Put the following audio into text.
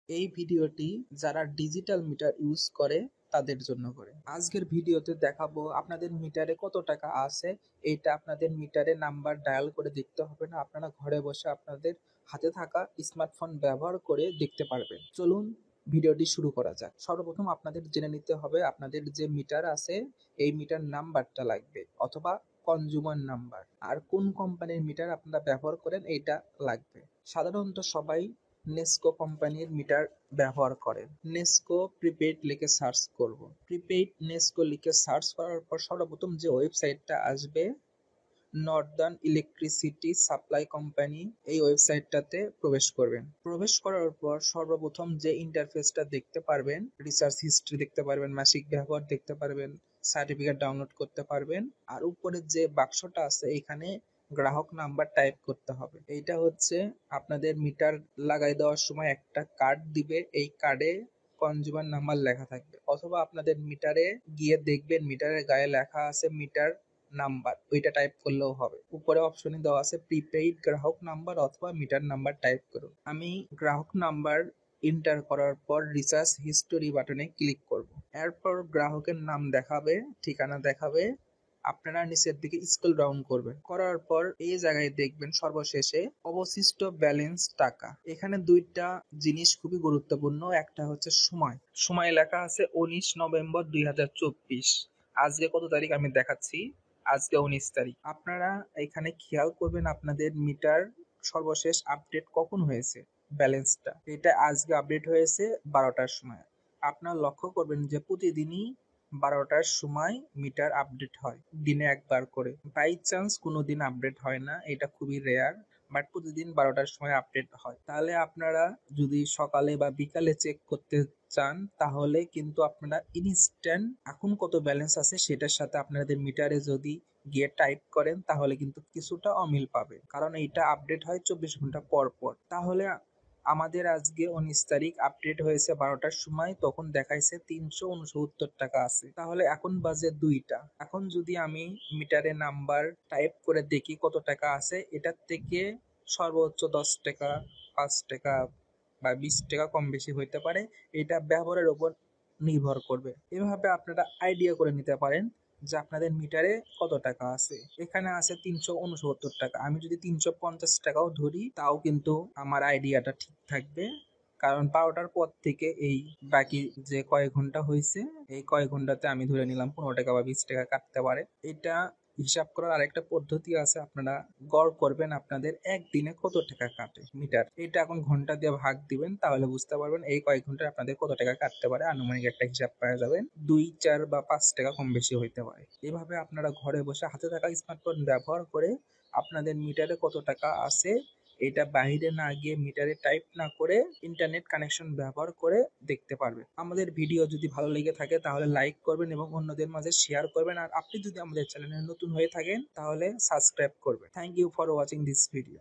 এই ভিডিওটি যারা ডিজিটাল মিটার ইউজ করে তাদের জন্য করে। আজকের ভিডিওতে দেখাবো আপনাদের মিটারে কত টাকা আছে। এইটা আপনাদের মিটারে নাম্বার ডায়াল করে দেখতে হবে না, আপনারা ঘরে বসে আপনাদের হাতে থাকা স্মার্টফোন ব্যবহার করে দেখতে পারবেন। চলুন ভিডিওটি শুরু করা যাক। সর্বপ্রথম আপনাদের জেনে নিতে হবে আপনাদের যে মিটার আছে এই মিটার নাম্বারটা লাগবে, অথবা কনজিউমার নাম্বার। আর কোন কোম্পানির মিটার আপনারা ব্যবহার করেন এইটা লাগবে। সাধারণত সবাই নেস্কো কোম্পানির মিটার ব্যবহার করেন। নেস্কো প্রিপেইড লিখে সার্চ করব। প্রিপেইড নেস্কো লিখে সার্চ করার পর সর্বপ্রথম যে ওয়েবসাইটটা আসবে নর্দার্ন ইলেকট্রিসিটি সাপ্লাই কোম্পানি, এই ওয়েবসাইটটাতে প্রবেশ করবেন। প্রবেশ করার পর সর্বপ্রথম যে ইন্টারফেসটা দেখতে পারবেন, রিসার্চ হিস্ট্রি দেখতে পারবেন, মাসিক ব্যবহার দেখতে পারবেন, সার্টিফিকেট ডাউনলোড করতে পারবেন। আর উপরে যে বাক্সটা আছে এখানে গ্রাহক নাম্বার টাইপ করতে হবে। এইটা হচ্ছে আপনাদের মিটার লাগাই দেওয়ার সময় একটা কার্ড দিবে, এই কার্ডে কনজিউমার নাম্বার লেখা থাকবে, অথবা আপনাদের মিটারে গিয়ে দেখবেন মিটারের গায়ে লেখা আছে মিটার নাম্বার, ওইটা টাইপ করলেও হবে। উপরে অপশনে দেওয়া আছে প্রিপেইড গ্রাহক নাম্বার অথবা মিটার নাম্বার টাইপ করুন। আমি গ্রাহক নাম্বার এন্টার করার পর রিসার্চ হিস্টোরি বাটনে ক্লিক করব। এরপর গ্রাহকের নাম দেখাবে, ঠিকানা দেখাবে। আপনারা নিচের দিকে স্ক্রল ডাউন করবেন, করার পর এই জায়গায় দেখবেন সর্বশেষে অবশিষ্ট ব্যালেন্স টাকা। এখানে দুইটা জিনিস খুবই গুরুত্বপূর্ণ। একটা হচ্ছে সময়, সময় লেখা আছে 19 নভেম্বর 2024। আজকে কত তারিখ আমি দেখাচ্ছি, আজকে 19 তারিখ। আপনারা এখানে খেয়াল করবেন আপনাদের মিটার সর্বশেষ আপডেট কখন হয়েছে। ব্যালেন্সটা এটা আজকে আপডেট হয়েছে 12টার সময়। আপনারা লক্ষ্য করবেন যে প্রতিদিনই 12টার সময় মিটার আপডেট হয়, দিনে একবার করে। বাই চান্স কোনো দিন আপডেট হয় না, এটা খুবই রেয়ার, বাট প্রতিদিন 12টার সময় আপডেট হয়। তাহলে আপনারা যদি সকালে বা বিকালে চেক করতে চান তাহলে কিন্তু আপনারা ইনস্ট্যান্ট এখন কত ব্যালেন্স আছে সেটার সাথে আপনাদের মিটারে যদি গিয়ে টাইপ করেন তাহলে কিন্তু কিছুটা অমিল পাবে, কারণ এইটা আপডেট হয় 24 ঘন্টা পর পর। তাহলে আমাদের আজকে 19 তারিখ আপডেট হয়েছে 12টার সময়, তখন দেখাইছে 369 টাকা আছে। তাহলে এখন বাজে 2টা। এখন যদি আমি মিটারে নাম্বার টাইপ করে দেখি কত টাকা আছে, এটার থেকে সর্বোচ্চ 10 টাকা, 5 টাকা বা 20 টাকা কম বেশি হইতে পারে। এটা ব্যবহারের উপর নির্ভর করবে। এভাবে আপনারা আইডিয়া করে নিতে পারেন যে আপনাদের মিটারে কত টাকা আছে। এখানে আছে 369 টাকা। আমি যদি 350 টাকাও ধরি তাও কিন্তু আমার আইডিয়াটা ঠিক থাকবে, কারণ 12টার পর থেকে এই বাকি যে কয়েক ঘন্টা হয়েছে এই কয়েক ঘন্টাতে আমি ধরে নিলাম 15 টাকা বা 20 টাকা কাটতে পারে। এটা হিসাব করার আরেকটা পদ্ধতি আছে, আপনারা গড় করবেন আপনাদের একদিনে কত টাকা কাটে মিটার। এটা এখন ঘন্টা দিয়ে ভাগ দিবেন, তাহলে বুঝতে পারবেন এই কয়েক ঘন্টায় আপনাদের কত টাকা কাটতে পারে। আনুমানিক একটা হিসাব পাওয়া যাবেন, 2, 4 বা 5 টাকা কম বেশি হইতে পারে। এভাবে আপনারা ঘরে বসে হাতে থাকা স্মার্টফোন ব্যবহার করে আপনাদের মিটারে কত টাকা আছে এটা বাইরে না গিয়ে মিটারে টাইপ না করে ইন্টারনেট কানেকশন ব্যবহার করে দেখতে পারবেন। আমাদের ভিডিও যদি ভালো লেগে থাকে তাহলে লাইক করবেন এবং অন্যদের মাঝে শেয়ার করবেন। আর আপনি যদি আমাদের চ্যানেলে নতুন হয়ে থাকেন তাহলে সাবস্ক্রাইব করবেন। Thank you for watching this video.